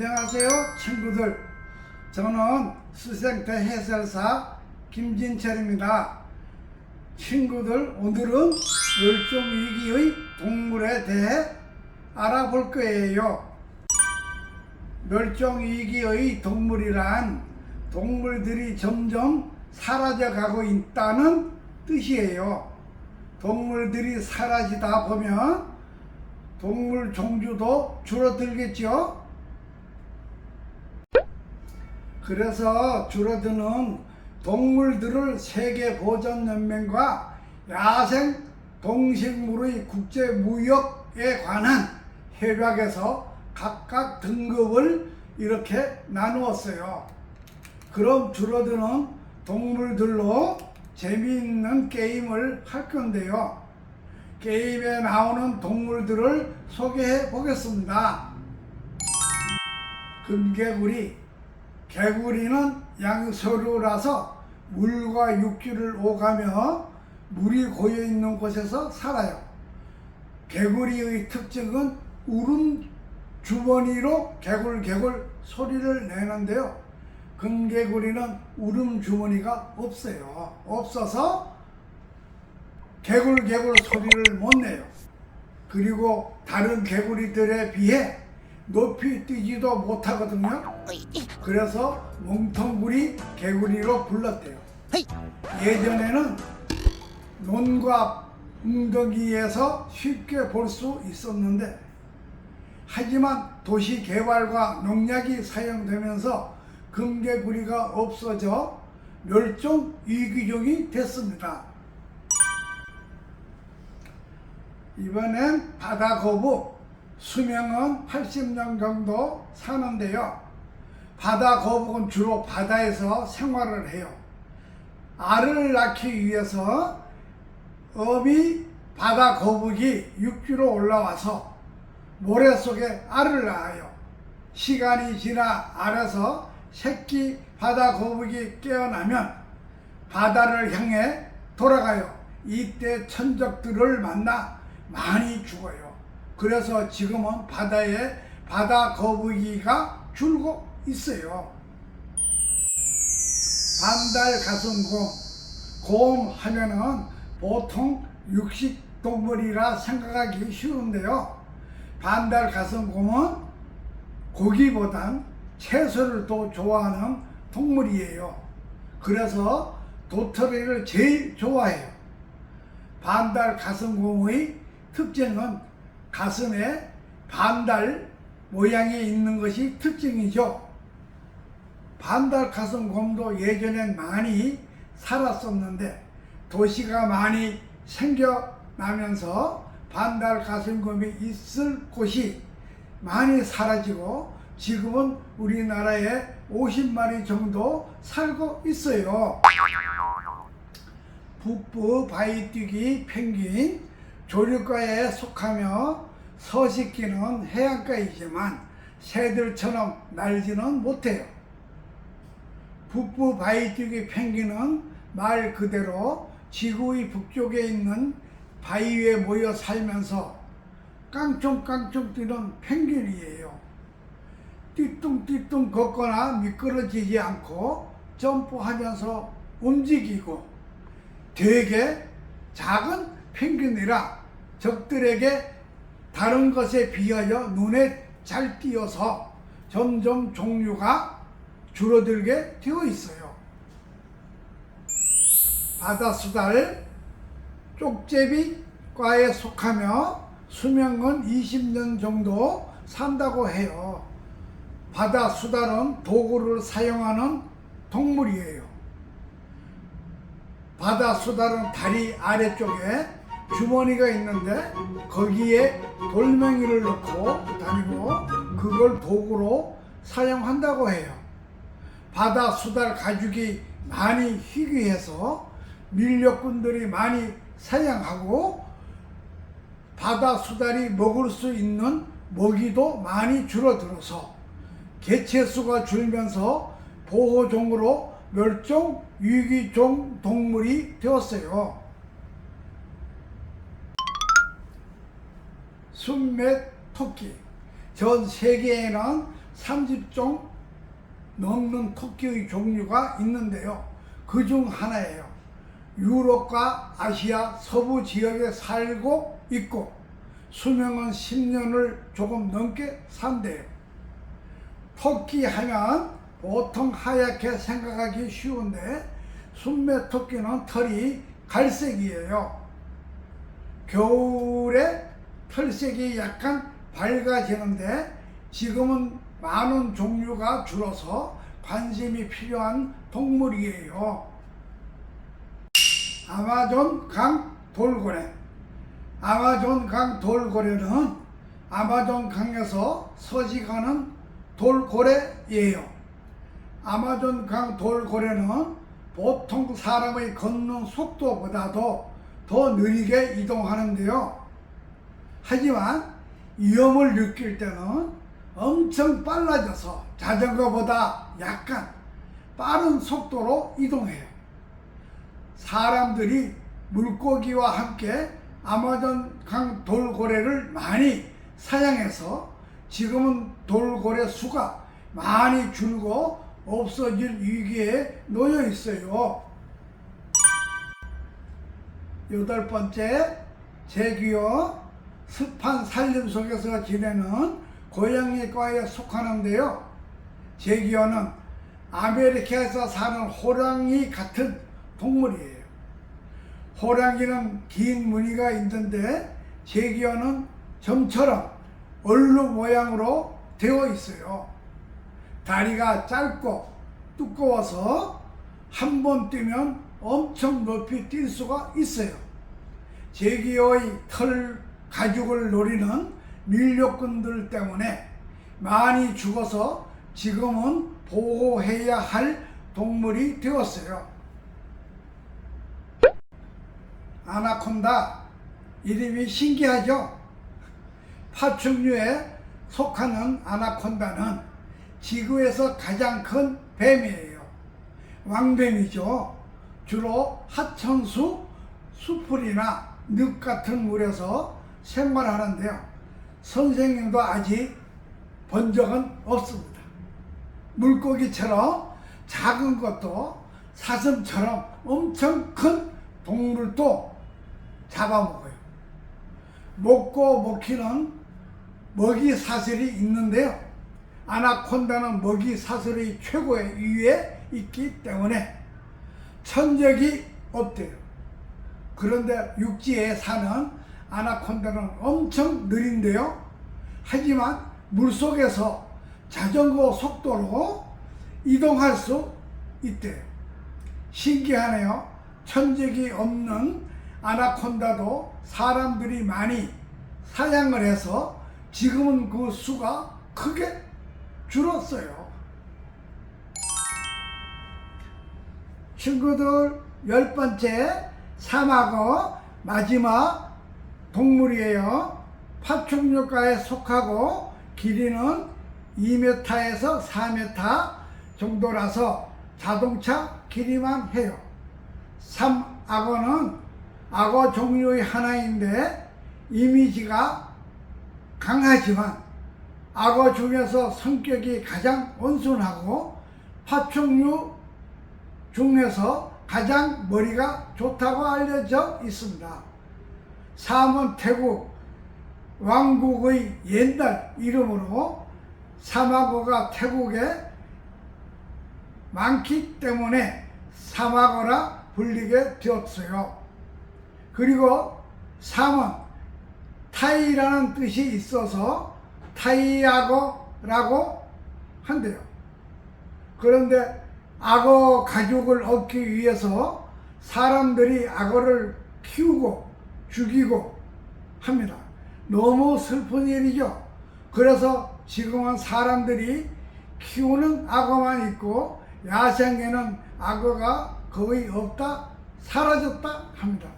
안녕하세요 친구들. 저는 수생태 해설사 김진철입니다. 친구들, 오늘은 멸종위기의 동물에 대해 알아볼 거예요. 멸종위기의 동물이란 동물들이 점점 사라져가고 있다는 뜻이에요. 동물들이 사라지다 보면 동물 종류도 줄어들겠죠. 그래서 줄어드는 동물들을 세계보전연맹과 야생 동식물의 국제무역에 관한 협약에서 각각 등급을 이렇게 나누었어요. 그럼 줄어드는 동물들로 재미있는 게임을 할 건데요. 게임에 나오는 동물들을 소개해 보겠습니다. 금개구리. 개구리는 양서류라서 물과 육지를 오가며 물이 고여 있는 곳에서 살아요. 개구리의 특징은 울음 주머니로 개굴개굴 소리를 내는데요. 금개구리는 울음 주머니가 없어서 개굴개굴 소리를 못 내요. 그리고 다른 개구리들에 비해 높이 뛰지도 못하거든요. 그래서 뭉텅구리 개구리로 불렀대요. 예전에는 논과 웅덩이에서 쉽게 볼 수 있었는데, 하지만 도시 개발과 농약이 사용되면서 금개구리가 없어져 멸종 위기종이 됐습니다. 이번엔 바다거북. 수명은 80년 정도 사는데요. 바다거북은 주로 바다에서 생활을 해요. 알을 낳기 위해서 어미 바다거북이 육지로 올라와서 모래 속에 알을 낳아요. 시간이 지나 알에서 새끼 바다거북이 깨어나면 바다를 향해 돌아가요. 이때 천적들을 만나 많이 죽어요. 그래서 지금은 바다에 바다거북이가 줄고 있어요. 반달가슴곰. 곰 하면은 보통 육식동물이라 생각하기 쉬운데요. 반달가슴곰은 고기보단 채소를 더 좋아하는 동물이에요. 그래서 도토리를 제일 좋아해요. 반달가슴곰의 특징은 가슴에 반달 모양이 있는 것이 특징이죠. 반달가슴곰도 예전엔 많이 살았었는데 도시가 많이 생겨나면서 반달가슴곰이 있을 곳이 많이 사라지고 지금은 우리나라에 50마리 정도 살고 있어요. 북부 바위뛰기 펭귄. 조류과에 속하며 서식기는 해안가이지만 새들처럼 날지는 못해요. 북부 바위뛰기 펭귄은 말 그대로 지구의 북쪽에 있는 바위에 모여 살면서 깡총깡총 뛰는 펭귄이에요. 띠뚱띠뚱 걷거나 미끄러지지 않고 점프하면서 움직이고 되게 작은 펭귄이라 적들에게 다른 것에 비하여 눈에 잘 띄어서 점점 종류가 줄어들게 되어 있어요. 바다수달. 쪽제비과에 속하며 수명은 20년 정도 산다고 해요. 바다수달은 도구를 사용하는 동물이에요. 바다수달은 다리 아래쪽에 주머니가 있는데 거기에 돌멩이를 넣고 다니고 그걸 도구로 사용한다고 해요. 바다수달 가죽이 많이 희귀해서 밀렵꾼들이 많이 사냥하고 바다수달이 먹을 수 있는 먹이도 많이 줄어들어서 개체수가 줄면서 보호종으로 멸종 위기종 동물이 되었어요. 순맷 토끼. 전 세계에는 30종 넘는 토끼의 종류가 있는데요. 그중 하나예요. 유럽과 아시아 서부 지역에 살고 있고 수명은 10년을 조금 넘게 산대요. 토끼 하면 보통 하얗게 생각하기 쉬운데 순매토끼는 털이 갈색이에요. 겨울에 털색이 약간 밝아지는데 지금은 많은 종류가 줄어서 관심이 필요한 동물이에요. 아마존 강 돌고래. 아마존 강 돌고래는 아마존 강에서 서식하는 돌고래예요. 아마존 강 돌고래는 보통 사람의 걷는 속도보다도 더 느리게 이동하는데요. 하지만 위험을 느낄 때는 엄청 빨라져서 자전거보다 약간 빠른 속도로 이동해요. 사람들이 물고기와 함께 아마존 강 돌고래를 많이 사냥해서 지금은 돌고래 수가 많이 줄고 없어질 위기에 놓여 있어요. 8번째, 제기어. 습한 산림 속에서 지내는 고양이과에 속하는데요. 제기어는 아메리카에서 사는 호랑이 같은 동물이에요. 호랑이는 긴 무늬가 있는데 제기어는 점처럼 얼룩 모양으로 되어 있어요. 다리가 짧고 두꺼워서 한 번 뛰면 엄청 높이 뛸 수가 있어요. 제기어의 털 가죽을 노리는 밀렵꾼들 때문에 많이 죽어서 지금은 보호해야 할 동물이 되었어요. 아나콘다. 이름이 신기하죠? 파충류에 속하는 아나콘다는 지구에서 가장 큰 뱀이에요. 왕뱀이죠. 주로 하천수, 수풀이나 늪 같은 물에서 생활하는데요. 선생님도 아직 본 적은 없습니다. 물고기처럼 작은 것도 사슴처럼 엄청 큰 동물도 잡아먹어요. 먹고 먹히는 먹이 사슬이 있는데요. 아나콘다는 먹이 사슬의 최고의 위에 있기 때문에 천적이 없대요. 그런데 육지에 사는 아나콘다는 엄청 느린데요. 하지만 물속에서 자전거 속도로 이동할 수 있대요. 신기하네요. 천적이 없는 아나콘다도 사람들이 많이 사냥을 해서 지금은 그 수가 크게 줄었어요. 친구들, 10번째 사막어 마지막 동물이에요. 파충류과에 속하고 길이는 2m에서 4m 정도라서 자동차 길이만 해요. 삼악어는 악어 종류의 하나인데 이미지가 강하지만 악어 중에서 성격이 가장 온순하고 파충류 중에서 가장 머리가 좋다고 알려져 있습니다. 삼은 태국 왕국의 옛날 이름으로 사막어가 태국에 많기 때문에 사막어라 불리게 되었어요. 그리고 삼은 타이라는 뜻이 있어서 타이악어라고 한대요. 그런데 악어 가죽을 얻기 위해서 사람들이 악어를 키우고 죽이고 합니다. 너무 슬픈 일이죠. 그래서 지금은 사람들이 키우는 악어만 있고 야생에는 악어가 거의 없다, 사라졌다 합니다.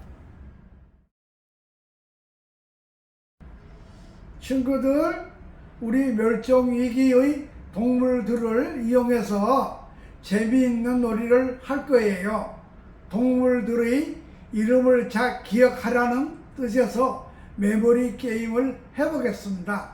친구들, 우리 멸종위기의 동물들을 이용해서 재미있는 놀이를 할 거예요. 동물들의 이름을 잘 기억하라는 뜻에서 메모리 게임을 해보겠습니다.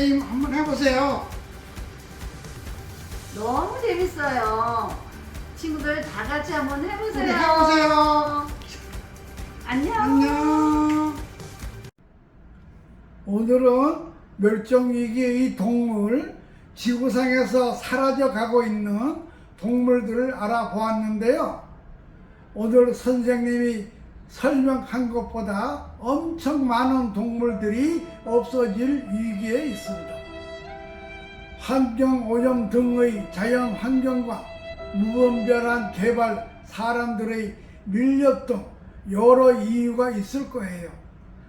게임 한번 해보세요. 너무 재밌어요. 친구들 다 같이 한번 해보세요. 우리 해보세요. 안녕. 안녕. 오늘은 멸종위기의 동물, 지구상에서 사라져가고 있는 동물들을 알아보았는데요. 오늘 선생님이 설명한 것보다 엄청 많은 동물들이 없어질 위기에 있습니다. 환경오염 등의 자연환경과 무분별한 개발, 사람들의 밀렵 등 여러 이유가 있을 거예요.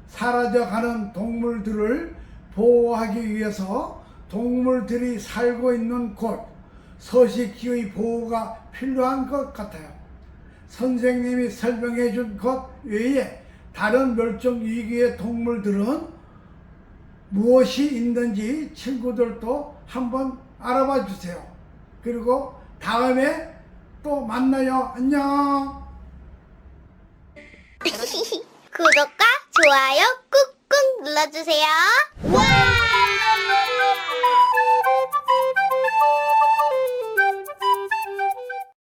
사라져가는 동물들을 보호하기 위해서 동물들이 살고 있는 곳, 서식지의 보호가 필요한 것 같아요. 선생님이 설명해 준 것 외에 다른 멸종위기의 동물들은 무엇이 있는지 친구들도 한번 알아봐 주세요. 그리고 다음에 또 만나요. 안녕. 구독과 좋아요 꾹꾹 눌러주세요. 와!